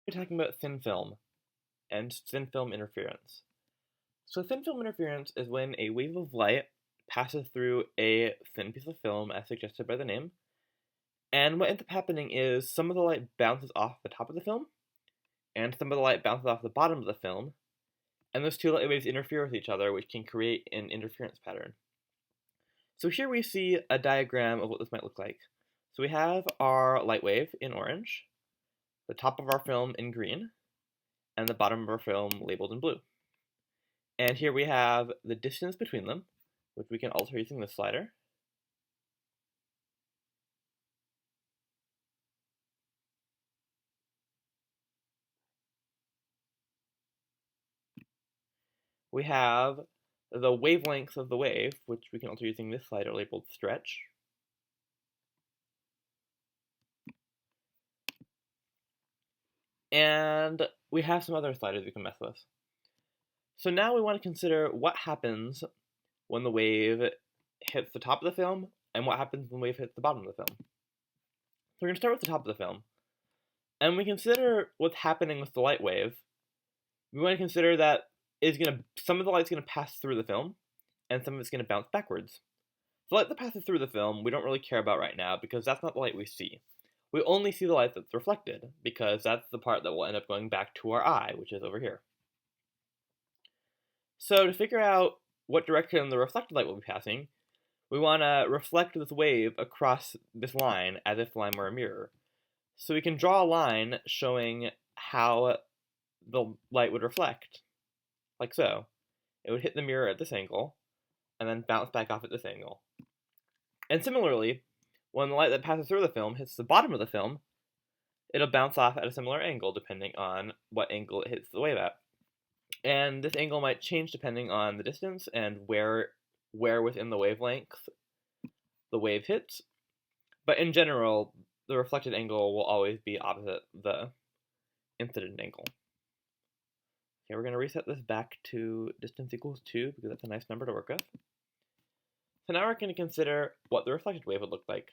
We're talking about thin film and thin film interference. So thin film interference is when a wave of light passes through a thin piece of film as suggested by the name, and what ends up happening is some of the light bounces off the top of the film, and some of the light bounces off the bottom of the film, and those two light waves interfere with each other, which can create an interference pattern. So here we see a diagram of what this might look like. So we have our light wave in orange, the top of our film in green, and the bottom of our film labeled in blue. And here we have the distance between them, which we can alter using this slider. We have the wavelength of the wave, which we can alter using this slider labeled stretch. And we have some other sliders we can mess with. So now we want to consider what happens when the wave hits the top of the film and what happens when the wave hits the bottom of the film. So we're going to start with the top of the film. And we consider what's happening with the light wave. We want to consider that some of the light's going to pass through the film, and some of it's going to bounce backwards. The light that passes through the film we don't really care about right now because that's not the light we see. We only see the light that's reflected because that's the part that will end up going back to our eye, which is over here. So to figure out what direction the reflected light will be passing, we want to reflect this wave across this line as if the line were a mirror. So we can draw a line showing how the light would reflect, like so. It would hit the mirror at this angle, and then bounce back off at this angle. And similarly, when the light that passes through the film hits the bottom of the film, it'll bounce off at a similar angle depending on what angle it hits the wave at. And this angle might change depending on the distance and where within the wavelength the wave hits. But in general, the reflected angle will always be opposite the incident angle. Okay, we're going to reset this back to distance equals 2 because that's a nice number to work with. So now we're going to consider what the reflected wave would look like.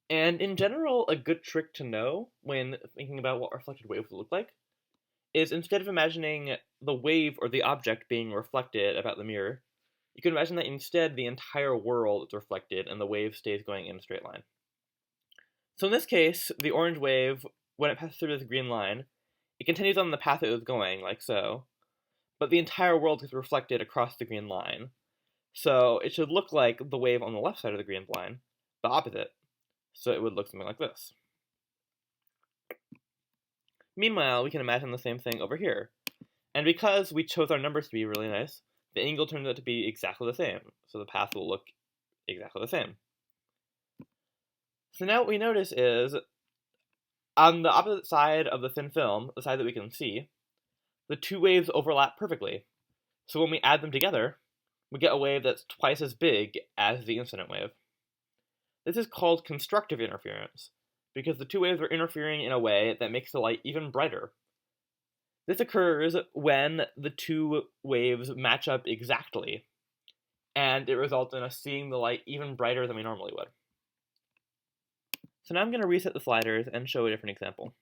And in general, a good trick to know when thinking about what reflected wave would look like is instead of imagining the wave or the object being reflected about the mirror, you can imagine that instead the entire world is reflected and the wave stays going in a straight line. So in this case, the orange wave, when it passes through this green line, it continues on the path it was going, like so, but the entire world gets reflected across the green line. So it should look like the wave on the left side of the green line, but opposite. So it would look something like this. Meanwhile, we can imagine the same thing over here. And because we chose our numbers to be really nice, the angle turns out to be exactly the same. So the path will look exactly the same. So now what we notice is, on the opposite side of the thin film, the side that we can see, the two waves overlap perfectly. So when we add them together, we get a wave that's twice as big as the incident wave. This is called constructive interference, because the two waves are interfering in a way that makes the light even brighter. This occurs when the two waves match up exactly, and it results in us seeing the light even brighter than we normally would. So now I'm going to reset the sliders and show a different example.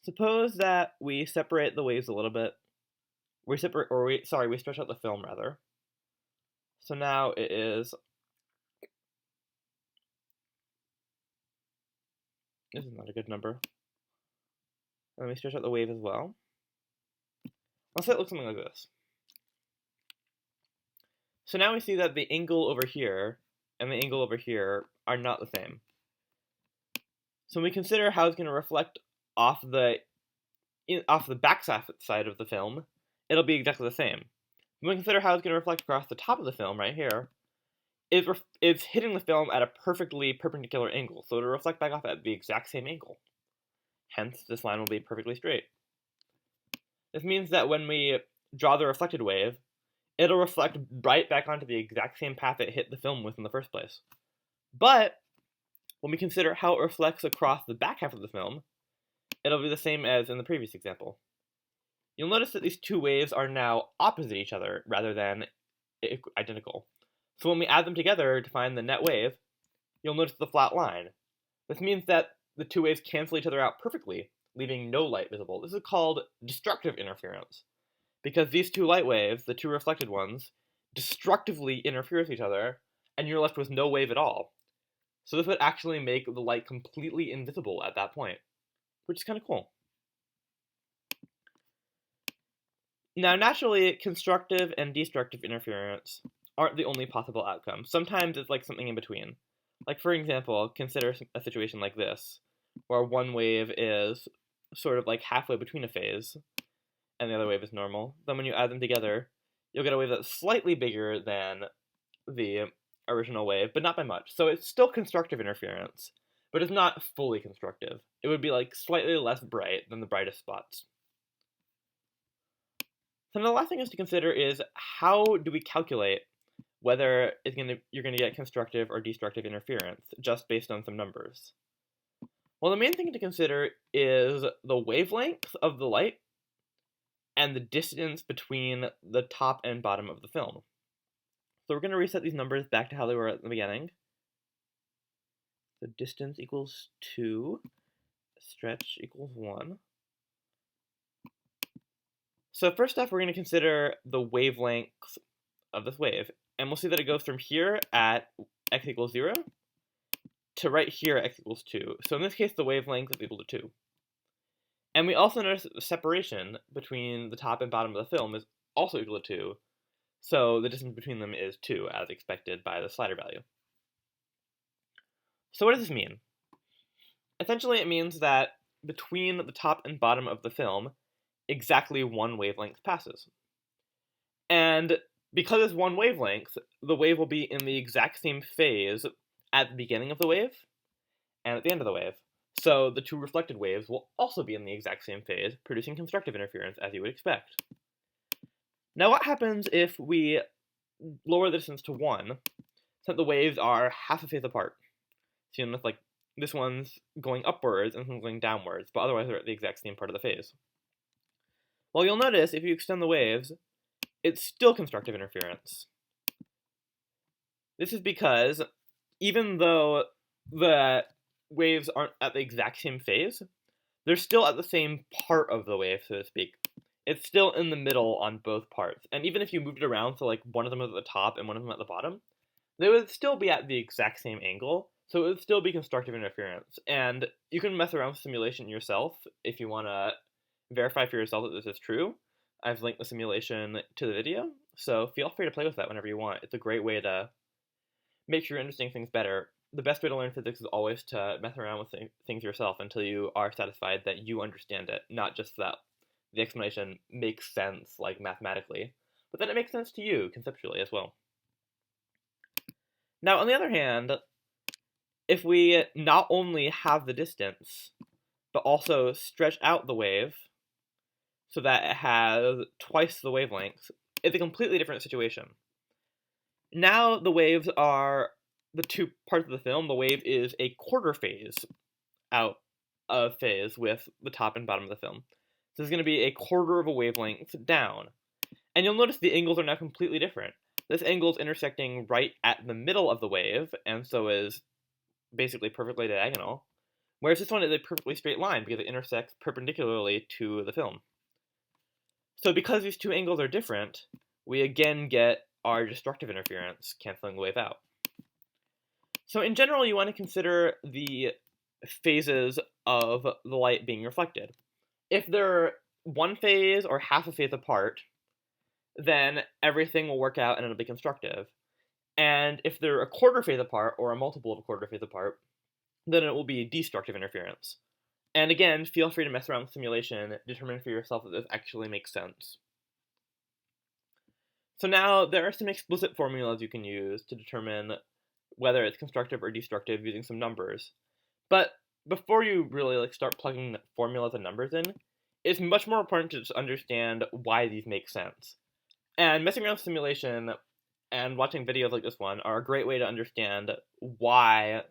Suppose that we separate the waves a little bit. We stretch out the film rather. So now it is, this is not a good number. Let me stretch out the wave as well. Let's say it looks something like this. So now we see that the angle over here and the angle over here are not the same. So when we consider how it's going to reflect off the back side of the film, it'll be exactly the same. When we consider how it's going to reflect across the top of the film right here, it's hitting the film at a perfectly perpendicular angle, so it'll reflect back off at the exact same angle. Hence, this line will be perfectly straight. This means that when we draw the reflected wave, it'll reflect right back onto the exact same path it hit the film with in the first place. But when we consider how it reflects across the back half of the film, it'll be the same as in the previous example. You'll notice that these two waves are now opposite each other rather than identical. So when we add them together to find the net wave, you'll notice the flat line. This means that the two waves cancel each other out perfectly, leaving no light visible. This is called destructive interference, because these two light waves, the two reflected ones, destructively interfere with each other, and you're left with no wave at all. So this would actually make the light completely invisible at that point, which is kind of cool. Now, naturally, constructive and destructive interference aren't the only possible outcome. Sometimes it's like something in between. Like, for example, consider a situation like this, where one wave is sort of like halfway between a phase, and the other wave is normal. Then when you add them together, you'll get a wave that's slightly bigger than the original wave, but not by much. So it's still constructive interference, but it's not fully constructive. It would be like slightly less bright than the brightest spots. So the last thing is to consider is how do we calculate whether you're going to get constructive or destructive interference just based on some numbers. Well, the main thing to consider is the wavelength of the light and the distance between the top and bottom of the film. So we're going to reset these numbers back to how they were at the beginning. The distance equals 2, stretch equals 1. So first off, we're going to consider the wavelength of this wave. And we'll see that it goes from here at x equals 0 to right here at x equals 2. So in this case, the wavelength is equal to 2. And we also notice that the separation between the top and bottom of the film is also equal to 2. So the distance between them is 2, as expected by the slider value. So what does this mean? Essentially, it means that between the top and bottom of the film, exactly one wavelength passes. And because it's one wavelength, the wave will be in the exact same phase at the beginning of the wave and at the end of the wave. So the two reflected waves will also be in the exact same phase, producing constructive interference, as you would expect. Now what happens if we lower the distance to 1, so that the waves are half a phase apart? So you know, like this one's going upwards and this one's going downwards, but otherwise they're at the exact same part of the phase. Well, you'll notice if you extend the waves, it's still constructive interference. This is because even though the waves aren't at the exact same phase, they're still at the same part of the wave, so to speak. It's still in the middle on both parts. And even if you moved it around, so like one of them is at the top and one of them at the bottom, they would still be at the exact same angle, so it would still be constructive interference. And you can mess around with simulation yourself if you want to verify for yourself that this is true. I've linked the simulation to the video, so feel free to play with that whenever you want. It's a great way to make sure you're understanding things better. The best way to learn physics is always to mess around with things yourself until you are satisfied that you understand it, not just that the explanation makes sense, like mathematically, but that it makes sense to you conceptually as well. Now, on the other hand, if we not only have the distance, but also stretch out the wave so that it has twice the wavelength, it's a completely different situation. Now the waves are the two parts of the film. The wave is a quarter phase out of phase with the top and bottom of the film. So it's going to be a quarter of a wavelength down. And you'll notice the angles are now completely different. This angle is intersecting right at the middle of the wave, and so is basically perfectly diagonal. Whereas this one is a perfectly straight line because it intersects perpendicularly to the film. So because these two angles are different, we again get our destructive interference canceling the wave out. So in general, you want to consider the phases of the light being reflected. If they're one phase or half a phase apart, then everything will work out and it'll be constructive. And if they're a quarter phase apart or a multiple of a quarter phase apart, then it will be destructive interference. And again, feel free to mess around with simulation, determine for yourself that this actually makes sense. So now there are some explicit formulas you can use to determine whether it's constructive or destructive using some numbers. But before you really start plugging formulas and numbers in, it's much more important to just understand why these make sense. And messing around with simulation and watching videos like this one are a great way to understand why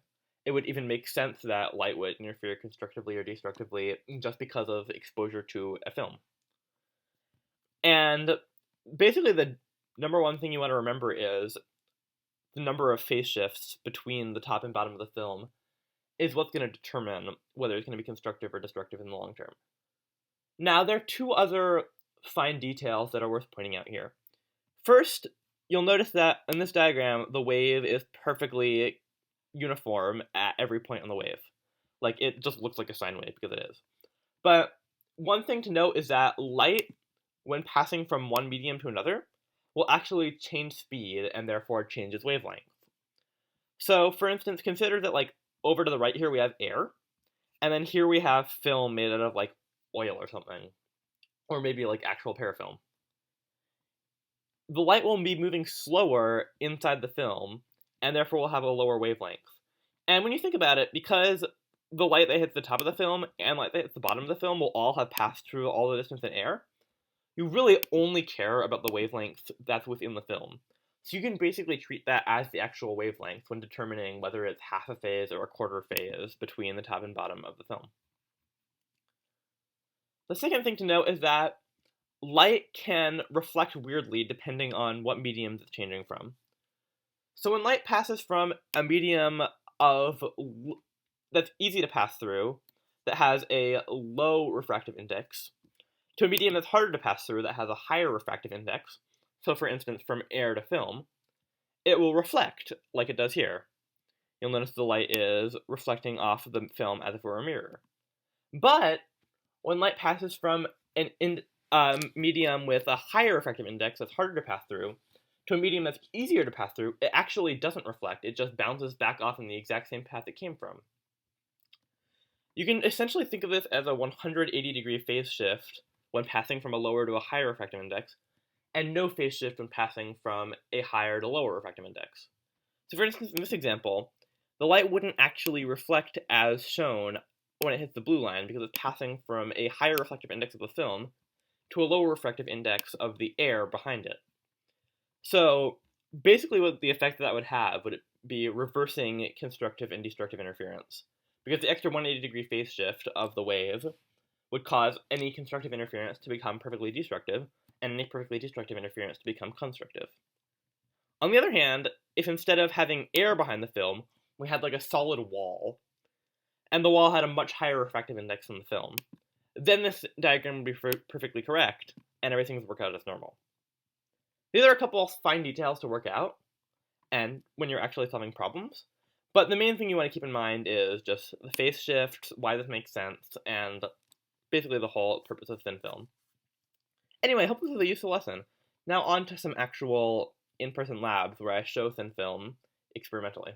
it would even make sense that light would interfere constructively or destructively just because of exposure to a film. And basically the number one thing you want to remember is the number of phase shifts between the top and bottom of the film. is what's going to determine whether it's going to be constructive or destructive in the long term. Now, there are two other fine details that are worth pointing out here. First, you'll notice that in this diagram, the wave is perfectly uniform at every point on the wave. Like, it just looks like a sine wave because it is. But one thing to note is that light, when passing from one medium to another, will actually change speed and therefore change its wavelength. So, for instance, consider that, like, over to the right here we have air, and then here we have film made out of, like, oil or something, or maybe, like, actual parafilm. The light will be moving slower inside the film, and therefore will have a lower wavelength. And when you think about it, because the light that hits the top of the film and light that hits the bottom of the film will all have passed through all the distance in air, you really only care about the wavelength that's within the film. So you can basically treat that as the actual wavelength when determining whether it's half a phase or a quarter phase between the top and bottom of the film. The second thing to note is that light can reflect weirdly depending on what medium it's changing from. So when light passes from a medium that's easy to pass through, that has a low refractive index, to a medium that's harder to pass through that has a higher refractive index, so for instance from air to film, it will reflect like it does here. You'll notice the light is reflecting off the film as if it were a mirror. But when light passes from a medium with a higher refractive index that's harder to pass through to a medium that's easier to pass through, it actually doesn't reflect. It just bounces back off in the exact same path it came from. You can essentially think of this as a 180-degree phase shift when passing from a lower to a higher refractive index, and no phase shift when passing from a higher to lower refractive index. So for instance, in this example, the light wouldn't actually reflect as shown when it hits the blue line because it's passing from a higher reflective index of the film to a lower refractive index of the air behind it. So basically what the effect that would have would be reversing constructive and destructive interference, because the extra 180-degree phase shift of the wave would cause any constructive interference to become perfectly destructive, and any perfectly destructive interference to become constructive. On the other hand, if instead of having air behind the film, we had like a solid wall, and the wall had a much higher refractive index than the film, then this diagram would be perfectly correct, and everything would work out as normal. These are a couple of fine details to work out, and when you're actually solving problems, but the main thing you want to keep in mind is just the phase shift, why this makes sense, and basically the whole purpose of thin film. Anyway, I hope this was a useful lesson. Now on to some actual in-person labs where I show thin film experimentally.